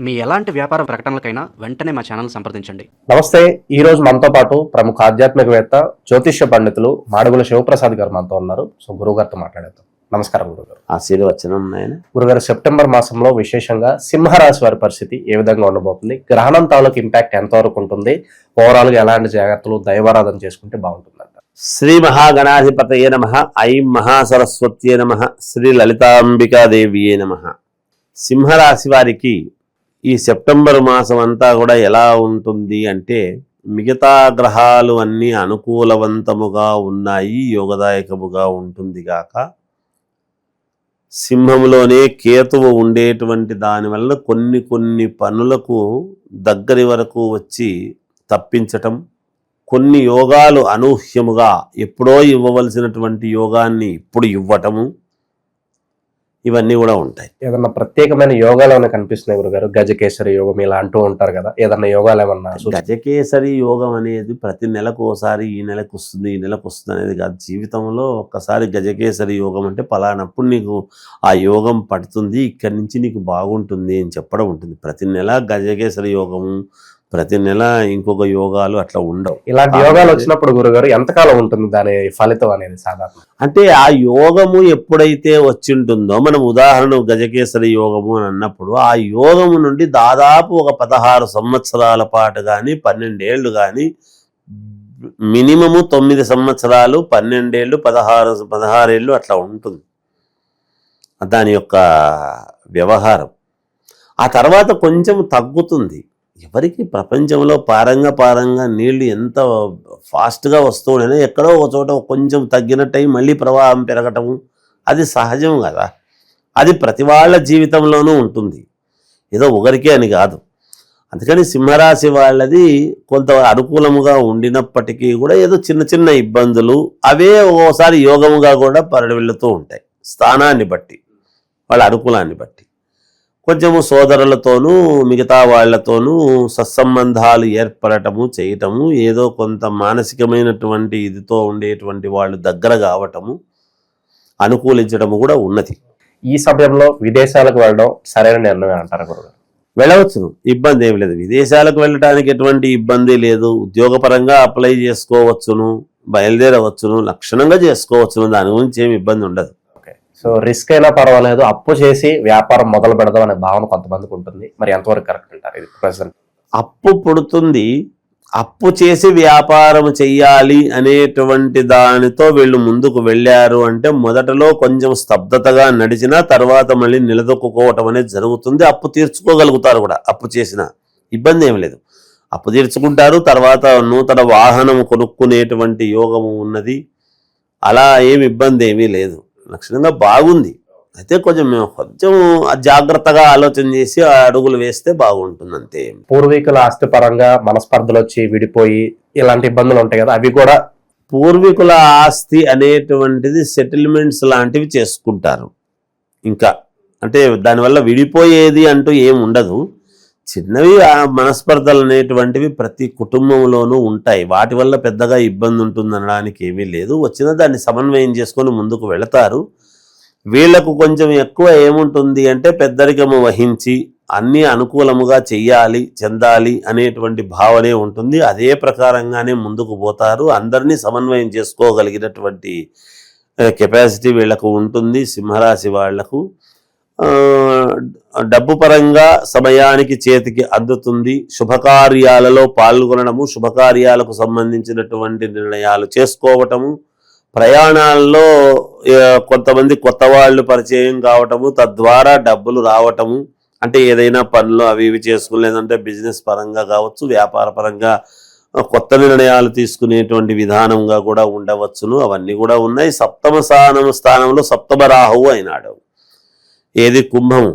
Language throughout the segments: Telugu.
మీ ఎలాంటి వ్యాపార ప్రకటనలకైనా వెంటనే మా ఛానల్ సంప్రదించండి. నమస్తే. ఈ రోజు మనతో పాటు ప్రముఖ ఆధ్యాత్మికవేత్త జ్యోతిష్య పండితులు మాడుగుల శివప్రసాద్ గారు మనతో ఉన్నారు. సో గురువు గారితో మాట్లాడేద్దాం. నమస్కారం గురుగారు. ఆశీర్వచనం నాయన. గురుగారు, సెప్టెంబర్ మాసంలో విశేషంగా సింహరాశి వారి పరిస్థితి ఏ విధంగా ఉండబోతుంది? గ్రహణం తాలూకు ఇంపాక్ట్ ఎంతవరకు ఉంటుంది? ఓవరాల్ గా ఎలాంటి జాగ్రత్తలు, దైవారాధన చేసుకుంటే బాగుంటుందంట? శ్రీ మహాగణాధిపతయే నమః. ఐం మహాసరస్వత్యే నమః. శ్రీ లలితాంబికాదేవియే నమః. సింహరాశి వారికి ఈ సెప్టెంబర్ మాసం అంతా కూడా ఎలా ఉంటుంది అంటే, మిగతా గ్రహాలు అన్నీ అనుకూలవంతముగా ఉన్నాయి, యోగదాయకముగా ఉంటుంది గాక సింహంలోనే కేతువు ఉండేటువంటి దానివల్ల కొన్ని పనులకు దగ్గరి వరకు వచ్చి తప్పించటం, కొన్ని యోగాలు అనూహ్యముగా ఎప్పుడో ఇవ్వవలసినటువంటి యోగాన్ని ఇప్పుడు ఇవ్వటము, ఇవన్నీ కూడా ఉంటాయి. ఏదన్నా ప్రత్యేకమైన యోగాలు ఏమైనా కనిపిస్తున్నాయి గురుగారు? గజకేసరి యోగం ఇలా అంటూ ఉంటారు కదా, ఏదన్నా యోగాలు ఏమన్నా? గజకేసరి యోగం అనేది ప్రతి నెలకు ఒకసారి ఈ నెలకు వస్తుంది, ఈ నెలకు వస్తుంది అనేది కాదు. జీవితంలో ఒక్కసారి గజకేసరి యోగం అంటే పలానప్పుడు నీకు ఆ యోగం పడుతుంది, ఇక్కడి నుంచి నీకు బాగుంటుంది అని చెప్పడం ఉంటుంది. ప్రతి నెల గజకేసరి యోగము, ప్రతి నెల ఇంకొక యోగాలు అట్లా ఉండవు. ఇలాంటి యోగాలు వచ్చినప్పుడు గురుగారు ఎంతకాలం ఉంటుంది దాని ఫలితం అనేది? సాధారణ అంటే ఆ యోగము ఎప్పుడైతే వచ్చింటుందో, మనం ఉదాహరణ గజకేసరి యోగము అని అన్నప్పుడు ఆ యోగము నుండి దాదాపు ఒక 16 సంవత్సరాల పాటు కానీ 12 ఏళ్ళు కానీ, మినిమము 9 సంవత్సరాలు, 12 ఏళ్ళు, 16 ఏళ్ళు అట్లా ఉంటుంది దాని యొక్క వ్యవహారం. ఆ తర్వాత కొంచెం తగ్గుతుంది. ఎవరికి ప్రపంచంలో పారంగా నీళ్లు ఎంత ఫాస్ట్గా వస్తూ ఉండేనా, ఎక్కడో ఒక చోట కొంచెం తగ్గినట్టయి మళ్ళీ ప్రవాహం పెరగటము అది సహజం కదా. అది ప్రతి వాళ్ళ జీవితంలోనూ ఉంటుంది, ఏదో ఒకరికే అని కాదు. అందుకని సింహరాశి వాళ్ళది కొంత అనుకూలముగా ఉండినప్పటికీ కూడా ఏదో చిన్న ఇబ్బందులు అవే ఒక్కోసారి యోగముగా కూడా పరివెళ్తూ ఉంటాయి. స్థానాన్ని బట్టి, వాళ్ళ అనుకూలాన్ని బట్టి కొంచెము సోదరులతోనూ మిగతా వాళ్లతోనూ సత్సంబంధాలు ఏర్పడటము, చేయటము, ఏదో కొంత మానసికమైనటువంటి ఇదితో ఉండేటువంటి వాళ్ళు దగ్గర కావటము, అనుకూలించడము కూడా ఉన్నది. ఈ సమయంలో విదేశాలకు వెళ్ళడం సరైన నిర్ణయం అంటారా గురుగారు? వెళ్ళవచ్చును, ఇబ్బంది ఏమి లేదు. విదేశాలకు వెళ్ళటానికి ఎటువంటి ఇబ్బంది లేదు. ఉద్యోగపరంగా అప్లై చేసుకోవచ్చును, బయలుదేరవచ్చును, లక్షణంగా చేసుకోవచ్చును, దాని గురించి ఏమి ఇబ్బంది ఉండదు. సో రిస్క్ అయినా పర్వాలేదు, అప్పు చేసి వ్యాపారం మొదలు పెడదాం అనే భావన కొంతమందికి ఉంటుంది. మరి ఎంతవరకు కరెక్ట్ అంటారు ఇది ప్రెసెంట్? అప్పు పుడుతుంది, అప్పు చేసి వ్యాపారం చెయ్యాలి అనేటువంటి దానితో వీళ్ళు ముందుకు వెళ్ళారు అంటే మొదటలో కొంచెం స్తబ్దతగా నడిచినా తర్వాత మళ్ళీ నిలదొక్కుకోవటం అనేది జరుగుతుంది. అప్పు తీర్చుకోగలుగుతారు కూడా, అప్పు చేసిన ఇబ్బంది ఏమి లేదు. అప్పు తీర్చుకుంటారు, తర్వాత నూతన వాహనం కొనుక్కునేటువంటి యోగము ఉన్నది. అలా ఏమి ఇబ్బంది ఏమీ లేదు, లక్షణంగా బాగుంది. అయితే కొంచెం జాగ్రత్తగా ఆలోచన చేసి ఆ అడుగులు వేస్తే బాగుంటుంది అంతే. పూర్వీకుల ఆస్తి పరంగా మనస్పర్ధలు వచ్చి విడిపోయి ఇలాంటి ఇబ్బందులు ఉంటాయి కదా, అవి కూడా? పూర్వీకుల ఆస్తి అనేటువంటిది సెటిల్మెంట్స్ లాంటివి చేసుకుంటారు. ఇంకా అంటే దానివల్ల విడిపోయేది అంటూ ఏమి ఉండదు. చిన్నవి మనస్పర్ధలు అనేటువంటివి ప్రతి కుటుంబంలోనూ ఉంటాయి. వాటి వల్ల పెద్దగా ఇబ్బంది ఉంటుంది అనడానికి ఏమీ లేదు. వచ్చిన దాన్ని సమన్వయం చేసుకొని ముందుకు వెళతారు. వీళ్లకు కొంచెం ఎక్కువ ఏముంటుంది అంటే పెద్దరికము వహించి అన్నీ అనుకూలముగా చెందాలి అనేటువంటి భావనే ఉంటుంది. అదే ప్రకారంగానే ముందుకు పోతారు. అందరినీ సమన్వయం చేసుకోగలిగినటువంటి కెపాసిటీ వీళ్లకు ఉంటుంది. సింహరాశి వాళ్లకు డబ్బు పరంగా సమయానికి చేతికి అందుతుంది. శుభకార్యాలలో పాల్గొనడము, శుభకార్యాలకు సంబంధించినటువంటి నిర్ణయాలు చేసుకోవటము, ప్రయాణాల్లో కొంతమంది కొత్త వాళ్ళు పరిచయం కావటము, తద్వారా డబ్బులు రావటము, అంటే ఏదైనా పనులు అవి ఇవి చేసుకుని, లేదంటే బిజినెస్ పరంగా కావచ్చు, వ్యాపార పరంగా కొత్త నిర్ణయాలు తీసుకునేటువంటి విధానంగా కూడా ఉండవచ్చును. అవన్నీ కూడా ఉన్నాయి. సప్తమ స్థానంలో సప్తమ రాహువు అయినాడు. ఏది? కుంభము.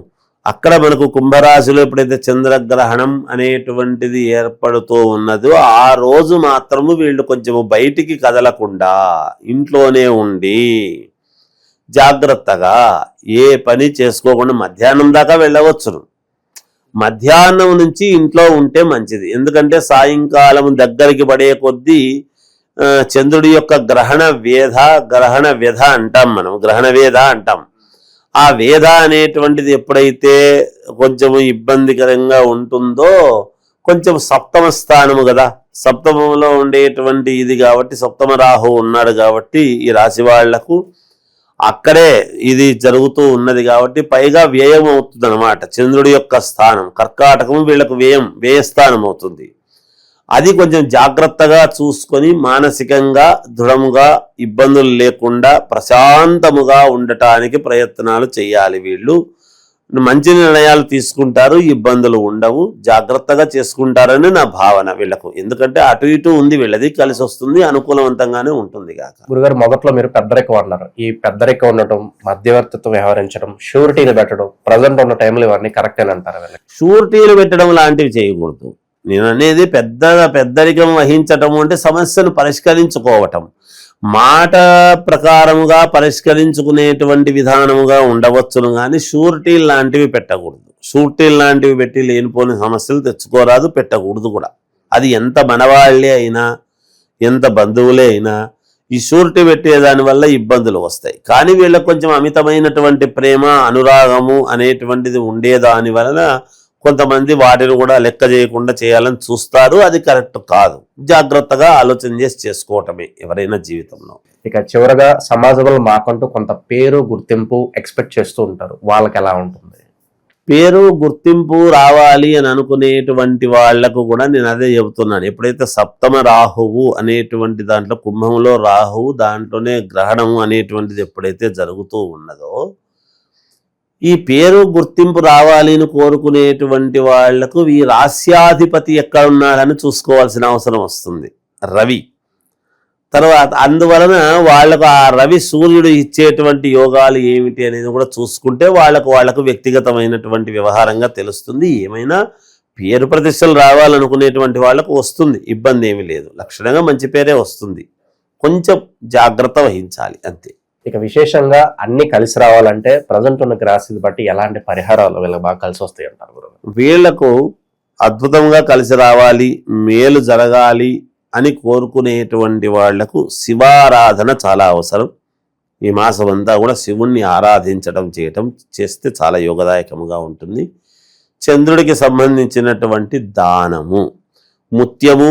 అక్కడ మనకు కుంభరాశిలో ఎప్పుడైతే చంద్రగ్రహణం అనేటువంటిది ఏర్పడుతూ ఉన్నదో ఆ రోజు మాత్రము వీళ్ళు కొంచెము బయటికి కదలకుండా ఇంట్లోనే ఉండి జాగ్రత్తగా ఏ పని చేసుకోకుండా మధ్యాహ్నం దాకా వెళ్ళవచ్చును. మధ్యాహ్నం నుంచి ఇంట్లో ఉంటే మంచిది. ఎందుకంటే సాయంకాలం దగ్గరికి పడే కొద్దీ చంద్రుడి యొక్క గ్రహణ వ్యధ అంటాం మనం, గ్రహణ వేధ అంటాం. ఆ వేద అనేటువంటిది ఎప్పుడైతే కొంచెం ఇబ్బందికరంగా ఉంటుందో, కొంచెం సప్తమ స్థానము కదా, సప్తమంలో ఉండేటువంటి ఇది కాబట్టి, సప్తమ రాహు ఉన్నాడు కాబట్టి ఈ రాశి వాళ్లకు అక్కడే ఇది జరుగుతూ ఉన్నది కాబట్టి పైగా వ్యయం అవుతుంది అనమాట. చంద్రుడి యొక్క స్థానం కర్కాటకము వీళ్లకు వ్యయస్థానం అవుతుంది. అది కొంచెం జాగ్రత్తగా చూసుకొని మానసికంగా దృఢముగా ఇబ్బందులు లేకుండా ప్రశాంతముగా ఉండటానికి ప్రయత్నాలు చేయాలి. వీళ్ళు మంచి నిర్ణయాలు తీసుకుంటారు, ఇబ్బందులు ఉండవు, జాగ్రత్తగా చేసుకుంటారని నా భావన వీళ్లకు. ఎందుకంటే అటు ఇటు ఉంది, వీళ్ళది కలిసి వస్తుంది, అనుకూలవంతంగానే ఉంటుంది కాక. గురుగారు, మొదట్లో మీరు పెద్దరికం అన్నారు. ఈ పెద్దరికం ఉండటం, మధ్యవర్తిత్వం వ్యవహరించడం, షూరిటీలు పెట్టడం, ప్రజెంట్ ఉన్న టైంలో ఇవన్నీ కరెక్ట్ అని అంటారు. షూరిటీలు పెట్టడం లాంటివి చేయకూడదు. నేను అనేది పెద్దరికం వహించటం అంటే సమస్యను పరిష్కరించుకోవటం, మాట ప్రకారముగా పరిష్కరించుకునేటువంటి విధానముగా ఉండవచ్చును, కానీ షూరిటీలు లాంటివి పెట్టకూడదు. షూరిటీలు లాంటివి పెట్టి లేనిపోని సమస్యలు తెచ్చుకోరాదు, పెట్టకూడదు కూడా. అది ఎంత మనవాళ్ళే అయినా, ఎంత బంధువులే అయినా ఈ షూరిటీ పెట్టే దానివల్ల ఇబ్బందులు వస్తాయి. కానీ వీళ్ళకి కొంచెం అమితమైనటువంటి ప్రేమ, అనురాగము అనేటువంటిది ఉండేదాని వలన కొంతమంది వాటిని కూడా లెక్క చేయకుండా చేయాలని చూస్తారు. అది కరెక్ట్ కాదు. జాగ్రత్తగా ఆలోచన చేసి చేసుకోవటమే ఎవరైనా జీవితంలో. ఇక చివరగా సమాజంలో మాకంటూ కొంత పేరు, గుర్తింపు ఎక్స్పెక్ట్ చేస్తూ ఉంటారు. వాళ్ళకి ఎలా ఉంటుంది? పేరు, గుర్తింపు రావాలి అని అనుకునేటువంటి వాళ్లకు కూడా నేను అదే చెబుతున్నాను. ఎప్పుడైతే సప్తమ రాహువు అనేటువంటి దాంట్లో, కుంభంలో రాహువు, దాంట్లోనే గ్రహణము అనేటువంటిది ఎప్పుడైతే జరుగుతూ ఉన్నదో, ఈ పేరు గుర్తింపు రావాలి అని కోరుకునేటువంటి వాళ్లకు ఈ రాస్యాధిపతి ఎక్కడున్నాడని చూసుకోవాల్సిన అవసరం వస్తుంది, రవి. తర్వాత అందువలన వాళ్లకు ఆ రవి సూర్యుడు ఇచ్చేటువంటి యోగాలు ఏమిటి అనేది కూడా చూసుకుంటే వాళ్లకు వ్యక్తిగతమైనటువంటి వ్యవహారంగా తెలుస్తుంది. ఏమైనా పేరు ప్రతిష్టలు రావాలనుకునేటువంటి వాళ్లకు వస్తుంది, ఇబ్బంది ఏమీ లేదు. లక్షణంగా మంచి పేరే వస్తుంది, కొంచెం జాగ్రత్త వహించాలి అంతే. ఇక విశేషంగా అన్ని కలిసి రావాలంటే ప్రజెంట్ ఉన్న గ్రాసిని బట్టి ఎలాంటి పరిహారాలు వీళ్ళకి బాగా కలిసి వస్తాయి అంటారు గురుగారు? వీళ్లకు అద్భుతంగా కలిసి రావాలి, మేలు జరగాలి అని కోరుకునేటువంటి వాళ్లకు శివారాధన చాలా అవసరం. ఈ మాసం అంతా కూడా శివుణ్ణి ఆరాధించడం చేస్తే చాలా యోగదాయకముగా ఉంటుంది. చంద్రుడికి సంబంధించినటువంటి దానము, ముత్యము,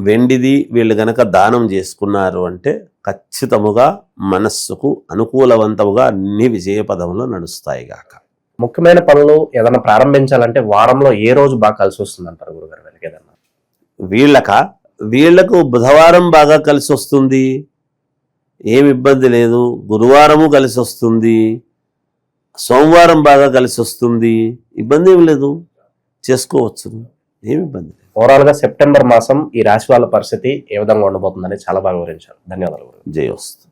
వెండిది వీళ్ళు గనక దానం చేసుకున్నారు అంటే ఖచ్చితముగా మనస్సుకు అనుకూలవంతముగా అన్ని విజయపదంలో నడుస్తాయి గాక. ముఖ్యమైన పనులు ఏదైనా ప్రారంభించాలంటే వారంలో ఏ రోజు బాగా కలిసి వస్తుంది అంటారు గురుగారు? వీళ్ళకి ఏదన్నా వీళ్లకు బుధవారం బాగా కలిసి వస్తుంది, ఏమి ఇబ్బంది లేదు. గురువారము కలిసి వస్తుంది, సోమవారం బాగా కలిసి వస్తుంది, ఇబ్బంది ఏమి లేదు, చేసుకోవచ్చు, ఏమి ఇబ్బంది లేదు. ఓవరాల్ గా సెప్టెంబర్ మాసం ఈ రాశి వాళ్ళ పరిస్థితి ఏ విధంగా ఉండబోతుందని చాలా బాగా వివరించారు. ధన్యవాదాలు. జయోస్తు.